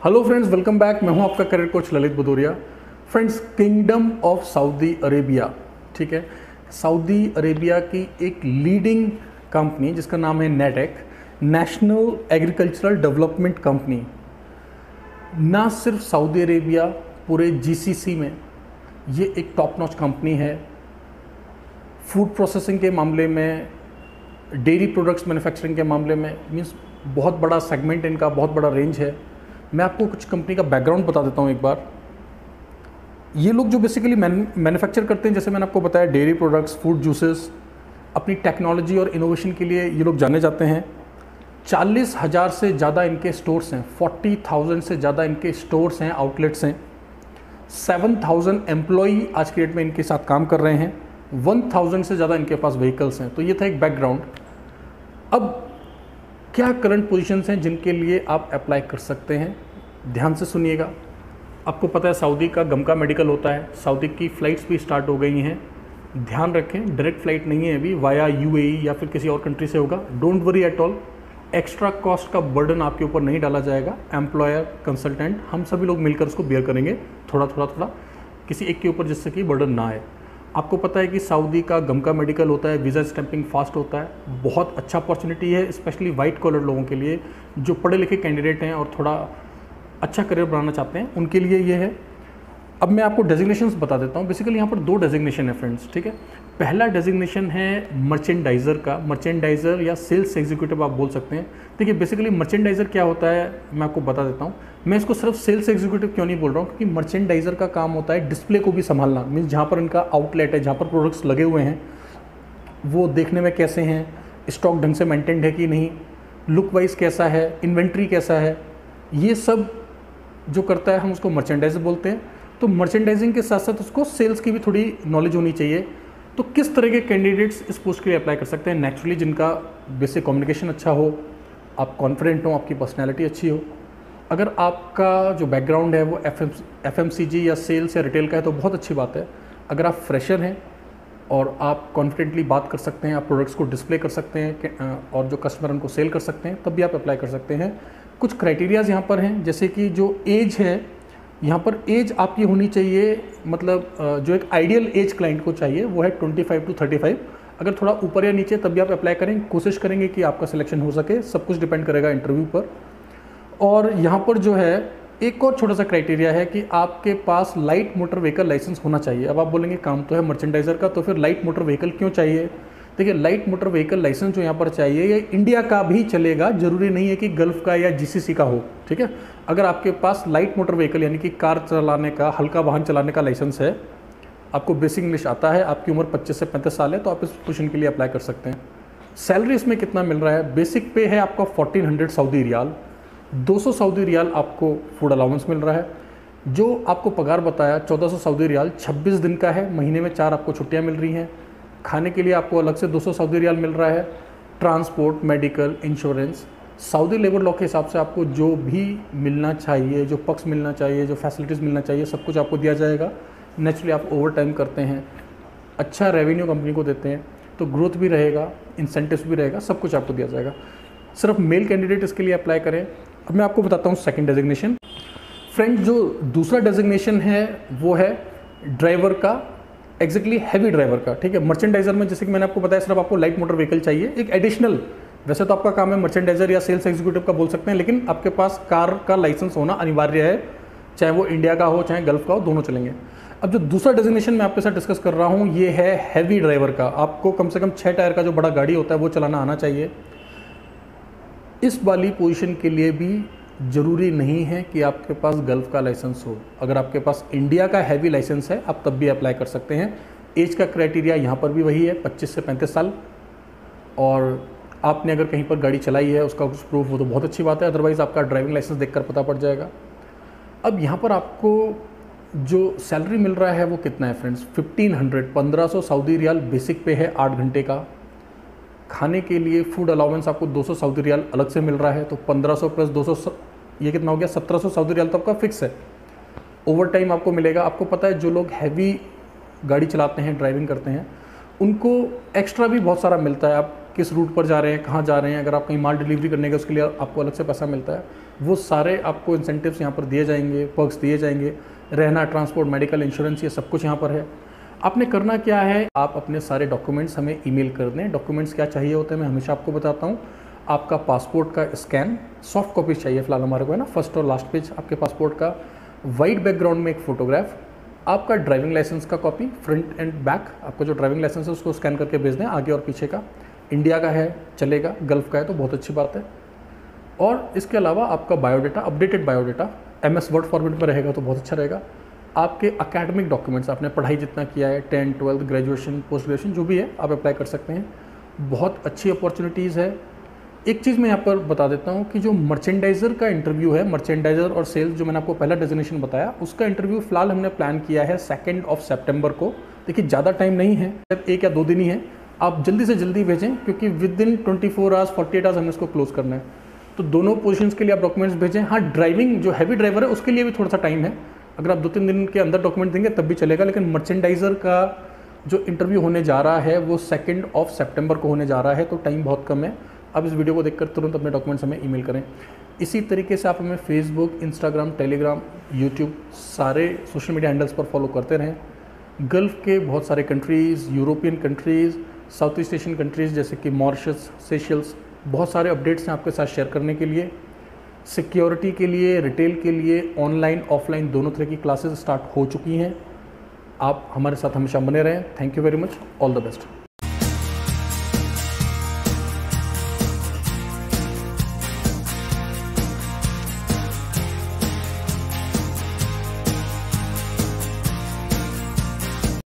Hello friends, welcome back. मैं हूं आपका career coach Lalit Bhadauria. Friends, kingdom of Saudi Arabia, ठीक है, सऊदी अरेबिया की एक लीडिंग कंपनी जिसका नाम है नेटेक, नेशनल एग्रीकल्चरल डेवलपमेंट कंपनी। ना सिर्फ सऊदी अरेबिया, पूरे जीसीसी में ये एक टॉप नॉच कंपनी है। फूड प्रोसेसिंग के मामले में, डेयरी प्रोडक्ट्स मैन्युफैक्चरिंग के मामले में, मीन्स बहुत बड़ा सेगमेंट इनका, बहुत बड़ा रेंज है। मैं आपको कुछ कंपनी का बैकग्राउंड बता देता हूँ एक बार। ये लोग जो बेसिकली मैन्युफैक्चर करते हैं, जैसे मैंने आपको बताया, डेयरी प्रोडक्ट्स, फूड जूसेस, अपनी टेक्नोलॉजी और इनोवेशन के लिए ये लोग जाने जाते हैं। 40,000 से ज़्यादा इनके स्टोर्स हैं, 40,000 से ज़्यादा इनके स्टोर्स हैं, आउटलेट्स हैं। 7,000 एम्प्लॉई आज की डेट में इनके साथ काम कर रहे हैं। 1,000 से ज़्यादा इनके पास व्हीकल्स हैं। तो ये था एक बैकग्राउंड। अब क्या करंट पोजीशंस हैं जिनके लिए आप अप्लाई कर सकते हैं, ध्यान से सुनिएगा। आपको पता है सऊदी का गमका मेडिकल होता है, सऊदी की फ़्लाइट्स भी स्टार्ट हो गई हैं। ध्यान रखें, डायरेक्ट फ़्लाइट नहीं है अभी, वाया यूएई या फिर किसी और कंट्री से होगा। Don't worry at all, extra cost का बर्डन आपके ऊपर नहीं डाला जाएगा। एम्प्लॉयर, कंसल्टेंट, हम सभी लोग मिलकर उसको बेयर करेंगे थोड़ा थोड़ा, किसी एक के ऊपर, जिससे कि बर्डन ना आए। आपको पता है कि सऊदी का गमका मेडिकल होता है, वीज़ा स्टैंपिंग फास्ट होता है। बहुत अच्छा अपॉर्चुनिटी है, स्पेशली वाइट कॉलर लोगों के लिए, जो पढ़े लिखे कैंडिडेट हैं और थोड़ा अच्छा करियर बनाना चाहते हैं, उनके लिए ये है। अब मैं आपको डेजिग्नेशंस बता देता हूँ। बेसिकली यहाँ पर 2 डेजिग्नेशन है फ्रेंड्स, ठीक है। पहला डेजिग्नेशन है मर्चेंडाइज़र का, मर्चेंडाइज़र या सेल्स एग्जीक्यूटिव आप बोल सकते हैं। देखिए, बेसिकली मर्चेंडाइज़र क्या होता है मैं आपको बता देता हूँ। मैं इसको सिर्फ सेल्स एग्जीक्यूटिव क्यों नहीं बोल रहा हूँ, क्योंकि मर्चेंडाइज़र का काम होता है डिस्प्ले को भी संभालना। मीन्स जहाँ पर इनका आउटलेट है, जहाँ पर प्रोडक्ट्स लगे हुए हैं, वो देखने में कैसे हैं, स्टॉक ढंग से मेंटेन्ड है कि नहीं, लुक वाइज कैसा है, इन्वेंट्री कैसा है, ये सब जो करता है हम उसको मर्चेंडाइजर बोलते हैं। तो मर्चेंडाइजिंग के साथ साथ उसको सेल्स की भी थोड़ी नॉलेज होनी चाहिए। तो किस तरह के कैंडिडेट्स इस पोस्ट के लिए अप्लाई कर सकते हैं? नेचुरली जिनका बेसिक कम्युनिकेशन अच्छा हो, आप कॉन्फिडेंट हो, आपकी पर्सनैलिटी अच्छी हो। अगर आपका जो बैकग्राउंड है वो एफएमसीजी या सेल्स या रिटेल का है तो बहुत अच्छी बात है। अगर आप फ्रेशर हैं और आप कॉन्फिडेंटली बात कर सकते हैं, आप प्रोडक्ट्स को डिस्प्ले कर सकते हैं और जो कस्टमर उनको सेल कर सकते हैं, तब भी आप अप्लाई कर सकते हैं। कुछ क्राइटेरियाज़ यहाँ पर हैं, जैसे कि जो एज है, यहाँ पर एज आपकी होनी चाहिए, मतलब जो एक आइडियल एज क्लाइंट को चाहिए वो है 25 to 35। अगर थोड़ा ऊपर या नीचे तब भी आप अप्लाई करें, कोशिश करेंगे कि आपका सिलेक्शन हो सके। सब कुछ डिपेंड करेगा इंटरव्यू पर। और यहाँ पर जो है एक और छोटा सा क्राइटेरिया है कि आपके पास लाइट मोटर व्हीकल लाइसेंस होना चाहिए। अब आप बोलेंगे काम तो है मर्चेंडाइजर का, तो फिर लाइट मोटर व्हीकल क्यों चाहिए? देखिए, लाइट मोटर व्हीकल लाइसेंस जो यहाँ पर चाहिए, ये इंडिया का भी चलेगा, जरूरी नहीं है कि गल्फ का या जीसीसी का हो, ठीक है। अगर आपके पास लाइट मोटर व्हीकल यानी कि कार चलाने का, हल्का वाहन चलाने का लाइसेंस है, आपको बेसिक इंग्लिश आता है, आपकी उम्र 25 से 35 साल है, तो आप इस पोजीशन के लिए अप्लाई कर सकते हैं। सैलरी इसमें कितना मिल रहा है? बेसिक पे है आपका 1400 सऊदी रियाल, 200 सऊदी रियाल आपको फूड अलाउंस मिल रहा है। जो आपको पगार बताया 1400 सऊदी रियाल, 26 दिन का है, महीने में 4 आपको छुट्टियाँ मिल रही हैं। खाने के लिए आपको अलग से 200 सऊदी रियाल मिल रहा है। Transport, medical, insurance, Saudi labour law के हिसाब से आपको जो भी मिलना चाहिए, जो पक्ष मिलना चाहिए, जो फैसिलिटीज़ मिलना चाहिए, सब कुछ आपको दिया जाएगा। नेचुरली आप ओवर टाइम करते हैं, अच्छा रेवेन्यू कंपनी को देते हैं, तो ग्रोथ भी रहेगा, इंसेंटिव्स भी रहेगा, सब कुछ आपको दिया जाएगा। सिर्फ मेल कैंडिडेट इसके लिए अप्लाई करें। अब मैं आपको बताता हूँ सेकंड डेजिग्नेशन। फ्रेंड, जो दूसरा डेजिग्नेशन है वो है ड्राइवर का, एग्जैक्टली हैवी ड्राइवर का, ठीक है। मर्चेंडाइजर में जैसे कि मैंने आपको बताया, सिर्फ आपको लाइट मोटर व्हीकल चाहिए, एक एडिशनल। वैसे तो आपका काम है मर्चेंडाइजर या सेल्स एग्जीक्यूटिव का बोल सकते हैं, लेकिन आपके पास कार का लाइसेंस होना अनिवार्य है, चाहे वो इंडिया का हो चाहे गल्फ का हो, दोनों चलेंगे। अब जो दूसरा डेजिग्नेशन मैं आपके साथ डिस्कस कर रहा हूँ, ये है हैवी ड्राइवर का। आपको कम से कम 6 टायर का जो बड़ा गाड़ी होता है वो चलाना आना चाहिए। इस वाली पोजीशन के लिए भी ज़रूरी नहीं है कि आपके पास गल्फ का लाइसेंस हो। अगर आपके पास इंडिया का हैवी लाइसेंस है, आप तब भी अप्लाई कर सकते हैं। एज का क्राइटेरिया यहाँ पर भी वही है, 25 से 35 साल। और आपने अगर कहीं पर गाड़ी चलाई है, उसका कुछ प्रूफ हो तो बहुत अच्छी बात है, अदरवाइज़ आपका ड्राइविंग लाइसेंस देखकर पता पड़ जाएगा। अब यहाँ पर आपको जो सैलरी मिल रहा है वो कितना है फ्रेंड्स? 1500 सऊदी रियाल बेसिक पे है, 8 घंटे का। खाने के लिए फूड अलाउंस आपको 200 सऊदी रियाल अलग से मिल रहा है, तो 1500 प्लस 200, ये कितना हो गया? 1700 सऊदी रियाल तो आपका फिक्स है। ओवर टाइम आपको मिलेगा। आपको पता है जो लोग हैवी गाड़ी चलाते हैं, ड्राइविंग करते हैं, उनको एक्स्ट्रा भी बहुत सारा मिलता है। आप किस रूट पर जा रहे हैं, कहाँ जा रहे हैं, अगर आप कहीं माल डिलीवरी करने का उसके लिए आपको अलग से पैसा मिलता है, वो सारे आपको इंसेंटिव्स यहाँ पर दिए जाएंगे, पर्क्स दिए जाएंगे। रहना, ट्रांसपोर्ट, मेडिकल, इंश्योरेंस, ये सब कुछ यहाँ पर है। आपने करना क्या है, आप अपने सारे डॉक्यूमेंट्स हमें ईमेल कर दें। डॉक्यूमेंट्स क्या चाहिए होते हैं मैं हमेशा आपको बताता हूँ। आपका पासपोर्ट का स्कैन, सॉफ्ट कॉपीज चाहिए फिलहाल हमारे को, है ना, फर्स्ट और लास्ट पेज आपके पासपोर्ट का, वाइट बैकग्राउंड में एक फ़ोटोग्राफ, आपका ड्राइविंग लाइसेंस का कॉपी फ्रंट एंड बैक, आपका जो ड्राइविंग लाइसेंस है उसको स्कैन करके भेज दें, आगे और पीछे का। इंडिया का है चलेगा, गल्फ का है तो बहुत अच्छी बात है। और इसके अलावा आपका biodata, updated biodata MS word format में रहेगा तो बहुत अच्छा रहेगा। आपके अकेडमिक डॉक्यूमेंट्स, आपने पढ़ाई जितना किया है, 10th 12th graduation, post graduation जो भी है, आप अप्लाई कर सकते हैं। बहुत अच्छी अपॉर्चुनिटीज़ है। एक चीज़ मैं यहाँ पर बता देता हूँ कि जो मर्चेंडाइज़र का इंटरव्यू है, मर्चेंडाइज़र और सेल्स, जो मैंने आपको पहला डेजिग्नेशन बताया, उसका इंटरव्यू फ़िलहाल हमने प्लान किया है 2 सितंबर को। देखिए ज़्यादा टाइम नहीं है, 1 या 2 दिन ही है। आप जल्दी से जल्दी भेजें क्योंकि विद इन 24 आवर्स 48 आवर्स हमने इसको क्लोज करना है। तो दोनों पोजीशंस के लिए आप डॉक्यूमेंट्स भेजें। हाँ, ड्राइविंग जो हैवी ड्राइवर है उसके लिए भी थोड़ा सा टाइम है, अगर आप 2-3 दिन के अंदर डॉक्यूमेंट देंगे तब भी चलेगा। लेकिन मर्चेंडाइज़र का जो इंटरव्यू होने जा रहा है वो 2 सितंबर को होने जा रहा है, तो टाइम बहुत कम है। आप इस वीडियो को देखकर तुरंत अपने डॉक्यूमेंट्स हमें ईमेल करें। इसी तरीके से आप हमें फेसबुक, इंस्टाग्राम, टेलीग्राम, यूट्यूब, सारे सोशल मीडिया हैंडल्स पर फॉलो करते रहें। गल्फ़ के बहुत सारे countries, European countries, south east Asian countries जैसे कि मॉरिशस, सेशल्स, बहुत सारे अपडेट्स हैं आपके साथ शेयर करने के लिए। सिक्योरिटी के लिए, रिटेल के लिए ऑनलाइन ऑफलाइन दोनों तरह की क्लासेस स्टार्ट हो चुकी हैं। आप हमारे साथ हमेशा बने रहें। Thank you very much, all the best.